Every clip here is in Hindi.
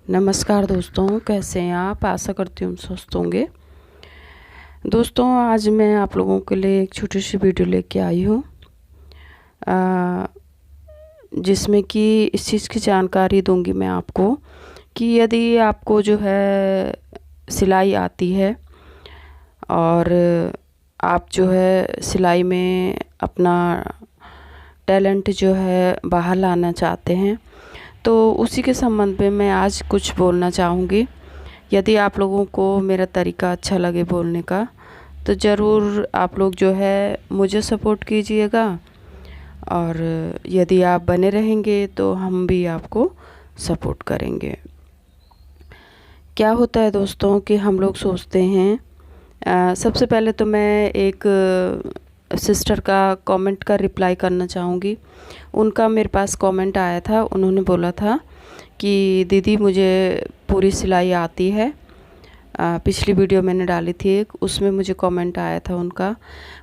नमस्कार दोस्तों, कैसे हैं आप। आशा करती हूँ स्वस्थ होंगे। दोस्तों, आज मैं आप लोगों के लिए एक छोटी सी वीडियो लेके आई हूँ जिसमें कि इस चीज़ की जानकारी दूंगी मैं आपको कि यदि आपको जो है सिलाई आती है और आप जो है सिलाई में अपना टैलेंट जो है बाहर लाना चाहते हैं, तो उसी के संबंध में मैं आज कुछ बोलना चाहूँगी। यदि आप लोगों को मेरा तरीका अच्छा लगे बोलने का, तो ज़रूर आप लोग जो है मुझे सपोर्ट कीजिएगा, और यदि आप बने रहेंगे तो हम भी आपको सपोर्ट करेंगे। क्या होता है दोस्तों कि हम लोग सोचते हैं, सबसे पहले तो मैं एक सिस्टर का कमेंट का रिप्लाई करना चाहूँगी। उनका मेरे पास कमेंट आया था। उन्होंने बोला था कि दीदी मुझे पूरी सिलाई आती है। पिछली वीडियो मैंने डाली थी एक, उसमें मुझे कमेंट आया था उनका।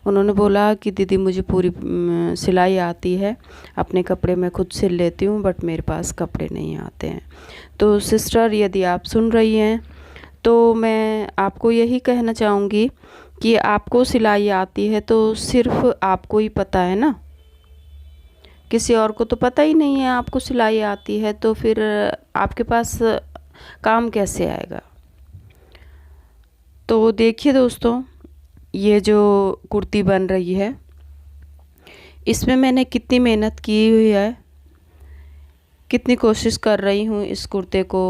उन्होंने बोला कि दीदी मुझे पूरी सिलाई आती है, अपने कपड़े मैं खुद सिल लेती हूँ, बट मेरे पास कपड़े नहीं आते हैं। तो सिस्टर, यदि आप सुन रही हैं तो मैं आपको यही कहना चाहूँगी कि आपको सिलाई आती है तो सिर्फ आपको ही पता है ना, किसी और को तो पता ही नहीं है आपको सिलाई आती है, तो फिर आपके पास काम कैसे आएगा। तो देखिए दोस्तों, ये जो कुर्ती बन रही है, इसमें मैंने कितनी मेहनत की हुई है, कितनी कोशिश कर रही हूँ इस कुर्ते को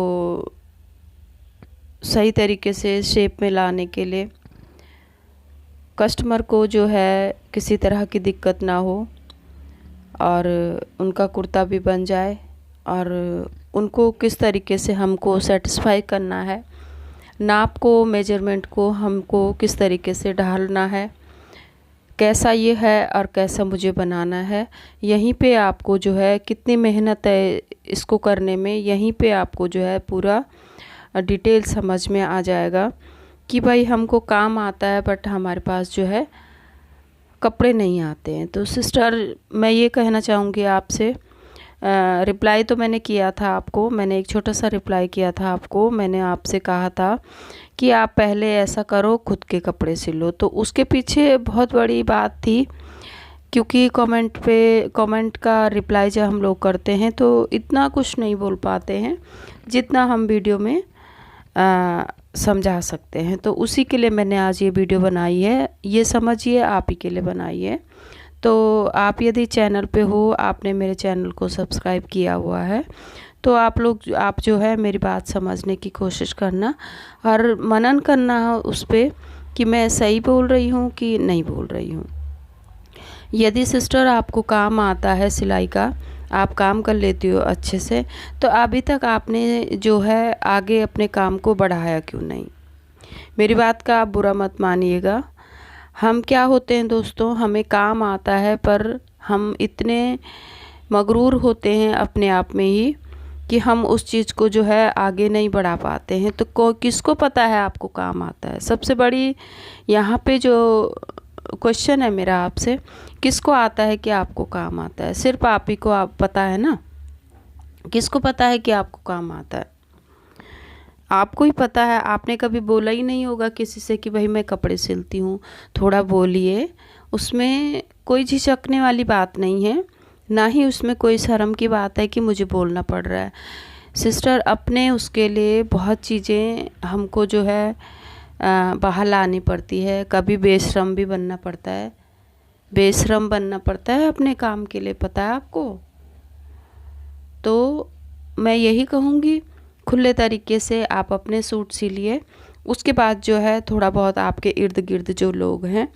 सही तरीके से शेप में लाने के लिए। कस्टमर को जो है किसी तरह की दिक्कत ना हो और उनका कुर्ता भी बन जाए, और उनको किस तरीके से हमको सेटिस्फाई करना है, नाप को, मेजरमेंट को हमको किस तरीके से ढालना है, कैसा ये है और कैसा मुझे बनाना है, यहीं पे आपको जो है कितनी मेहनत है इसको करने में, यहीं पे आपको जो है पूरा डिटेल समझ में आ जाएगा कि भाई हमको काम आता है बट हमारे पास जो है कपड़े नहीं आते हैं। तो सिस्टर, मैं ये कहना चाहूँगी आपसे, रिप्लाई तो मैंने किया था आपको, मैंने एक छोटा सा रिप्लाई किया था आपको। मैंने आपसे कहा था कि आप पहले ऐसा करो, खुद के कपड़े सिलो। तो उसके पीछे बहुत बड़ी बात थी, क्योंकि कमेंट का रिप्लाई जब हम लोग करते हैं तो इतना कुछ नहीं बोल पाते हैं जितना हम वीडियो में समझा सकते हैं। तो उसी के लिए मैंने आज ये वीडियो बनाई है। ये समझिए आप ही के लिए बनाई है। तो आप यदि चैनल पे हो, आपने मेरे चैनल को सब्सक्राइब किया हुआ है, तो आप जो है मेरी बात समझने की कोशिश करना और मनन करना उस पर कि मैं सही बोल रही हूँ कि नहीं बोल रही हूँ। यदि सिस्टर आपको काम आता है सिलाई का, आप काम कर लेती हो अच्छे से, तो अभी तक आपने जो है आगे अपने काम को बढ़ाया क्यों नहीं। मेरी बात का आप बुरा मत मानिएगा। हम क्या होते हैं दोस्तों, हमें काम आता है पर हम इतने मगरूर होते हैं अपने आप में ही कि हम उस चीज़ को जो है आगे नहीं बढ़ा पाते हैं। तो किसको पता है आपको काम आता है। सबसे बड़ी यहाँ पे जो क्वेश्चन है मेरा आपसे, किसको आता है कि आपको काम आता है। सिर्फ आप ही को आप पता है ना, किसको पता है कि आपको काम आता है। आपको ही पता है। आपने कभी बोला ही नहीं होगा किसी से कि भाई मैं कपड़े सिलती हूँ, थोड़ा बोलिए। उसमें कोई झिझकने वाली बात नहीं है, ना ही उसमें कोई शर्म की बात है कि मुझे बोलना पड़ रहा है। सिस्टर, अपने उसके लिए बहुत चीज़ें हमको जो है बाहर लानी पड़ती है। कभी बेशरम भी बनना पड़ता है, बेशरम बनना पड़ता है अपने काम के लिए, पता है आपको। तो मैं यही कहूँगी, खुले तरीके से आप अपने सूट सिलिए। उसके बाद जो है थोड़ा बहुत आपके इर्द गिर्द जो लोग हैं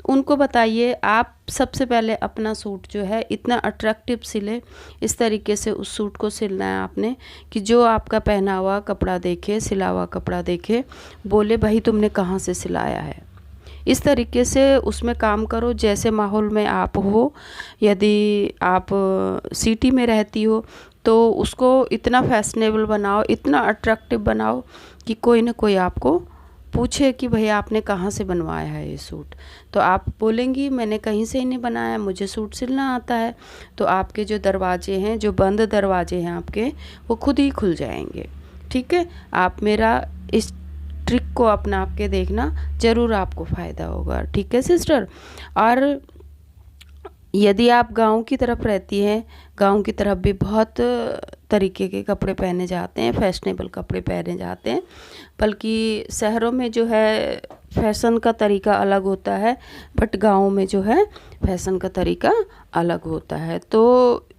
उनको बताइए। आप सबसे पहले अपना सूट जो है इतना अट्रैक्टिव सिले, इस तरीके से उस सूट को सिलना है आपने कि जो आपका पहना हुआ कपड़ा देखे, सिला हुआ कपड़ा देखे, बोले भाई तुमने कहाँ से सिलाया है। इस तरीके से उसमें काम करो जैसे माहौल में आप हो। यदि आप सिटी में रहती हो तो उसको इतना फैशनेबल बनाओ, इतना अट्रैक्टिव बनाओ कि कोई ना कोई आपको पूछे कि भैया आपने कहाँ से बनवाया है ये सूट। तो आप बोलेंगी मैंने कहीं से ही नहीं बनाया, मुझे सूट सिलना आता है। तो आपके जो दरवाजे हैं, जो बंद दरवाजे हैं आपके, वो खुद ही खुल जाएंगे। ठीक है, आप मेरा इस ट्रिक को अपना के देखना, ज़रूर आपको फ़ायदा होगा। ठीक है सिस्टर। और यदि आप गांव की तरफ रहती हैं, गांव की तरफ भी बहुत तरीके के कपड़े पहने जाते हैं, फैशनेबल कपड़े पहने जाते हैं, बल्कि शहरों में जो है फैशन का तरीका अलग होता है, बट गांव में जो है फैशन का तरीका अलग होता है। तो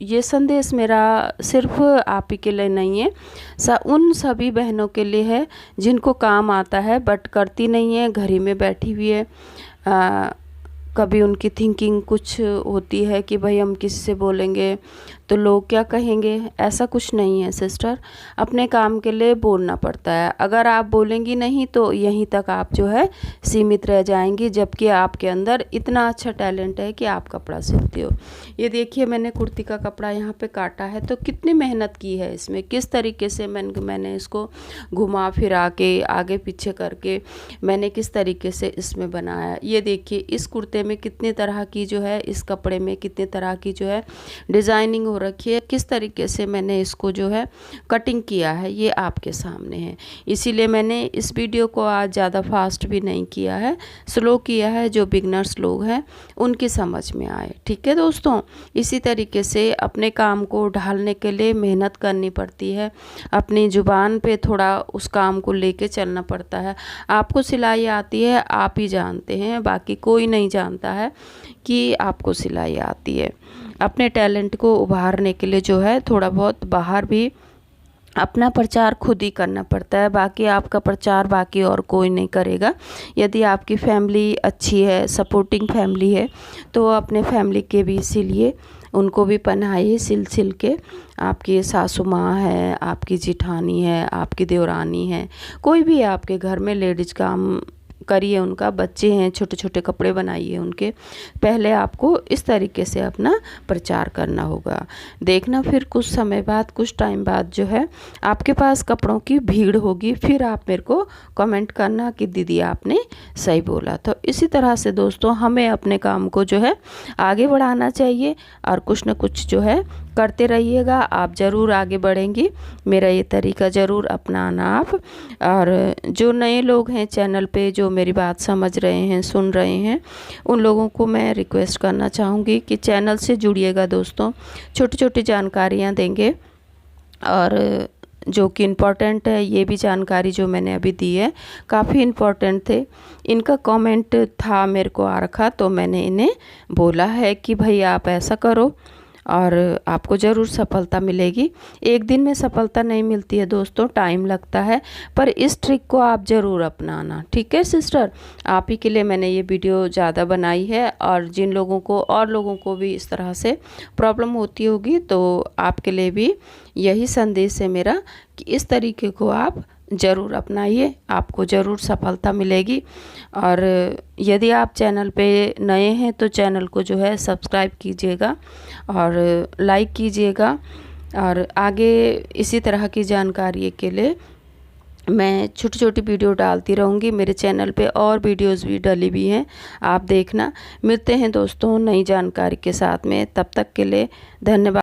ये संदेश मेरा सिर्फ आप ही के लिए नहीं है, उन सभी बहनों के लिए है जिनको काम आता है बट करती नहीं है, घर ही में बैठी हुई है। कभी उनकी थिंकिंग कुछ होती है कि भाई हम किसी से बोलेंगे तो लोग क्या कहेंगे, ऐसा कुछ नहीं है सिस्टर। अपने काम के लिए बोलना पड़ता है, अगर आप बोलेंगी नहीं तो यहीं तक आप जो है सीमित रह जाएंगी, जबकि आपके अंदर इतना अच्छा टैलेंट है कि आप कपड़ा सिलती हो। ये देखिए मैंने कुर्ती का कपड़ा यहाँ पे काटा है, तो कितनी मेहनत की है इसमें, किस तरीके से मैंने इसको घुमा फिरा के आगे पीछे करके मैंने किस तरीके से इसमें बनाया। ये देखिए इस कुर्ते में कितनी तरह की जो है, इस कपड़े में कितनी तरह की जो है डिज़ाइनिंग रखी है, किस तरीके से मैंने इसको जो है कटिंग किया है, ये आपके सामने है। इसीलिए मैंने इस वीडियो को आज ज़्यादा फास्ट भी नहीं किया है, स्लो किया है, जो बिगनर्स लोग हैं उनकी समझ में आए। ठीक है दोस्तों, इसी तरीके से अपने काम को ढालने के लिए मेहनत करनी पड़ती है, अपनी ज़ुबान पे थोड़ा उस काम को लेके चलना पड़ता है। आपको सिलाई आती है, आप ही जानते हैं, बाकी कोई नहीं जानता है कि आपको सिलाई आती है। अपने टैलेंट को उभारने के लिए जो है थोड़ा बहुत बाहर भी अपना प्रचार खुद ही करना पड़ता है, बाकी आपका प्रचार बाकी और कोई नहीं करेगा। यदि आपकी फैमिली अच्छी है, सपोर्टिंग फैमिली है, तो अपने फैमिली के भी इसीलिए उनको भी पहनाइए सिल के। आपकी सासू माँ है, आपकी जिठानी है, आपकी देवरानी है, कोई भी आपके घर में लेडीज काम करिए, उनका बच्चे हैं, छोटे छोटे कपड़े बनाइए उनके। पहले आपको इस तरीके से अपना प्रचार करना होगा। देखना फिर कुछ समय बाद, कुछ टाइम बाद जो है आपके पास कपड़ों की भीड़ होगी, फिर आप मेरे को कमेंट करना कि दीदी आपने सही बोला। तो इसी तरह से दोस्तों हमें अपने काम को जो है आगे बढ़ाना चाहिए और कुछ न कुछ जो है करते रहिएगा, आप ज़रूर आगे बढ़ेंगी। मेरा ये तरीका ज़रूर अपनाना आप। और जो नए लोग हैं चैनल पे, जो मेरी बात समझ रहे हैं, सुन रहे हैं, उन लोगों को मैं रिक्वेस्ट करना चाहूँगी कि चैनल से जुड़िएगा दोस्तों। छोटी छोटी जानकारियाँ देंगे और जो कि इम्पॉर्टेंट है, ये भी जानकारी जो मैंने अभी दी है काफ़ी इम्पॉर्टेंट थे। इनका कमेंट था मेरे को आ रखा, तो मैंने इन्हें बोला है कि भाई आप ऐसा करो और आपको ज़रूर सफलता मिलेगी। एक दिन में सफलता नहीं मिलती है दोस्तों, टाइम लगता है, पर इस ट्रिक को आप ज़रूर अपनाना। ठीक है सिस्टर, आप ही के लिए मैंने ये वीडियो ज़्यादा बनाई है, और जिन लोगों को और लोगों को भी इस तरह से प्रॉब्लम होती होगी तो आपके लिए भी यही संदेश है मेरा कि इस तरीके को आप ज़रूर अपनाइए, आपको ज़रूर सफलता मिलेगी। और यदि आप चैनल पे नए हैं तो चैनल को जो है सब्सक्राइब कीजिएगा और लाइक कीजिएगा, और आगे इसी तरह की जानकारी के लिए मैं छोटी छोटी वीडियो डालती रहूँगी। मेरे चैनल पे और वीडियोस भी डली हुई हैं, आप देखना। मिलते हैं दोस्तों नई जानकारी के साथ में, तब तक के लिए धन्यवाद।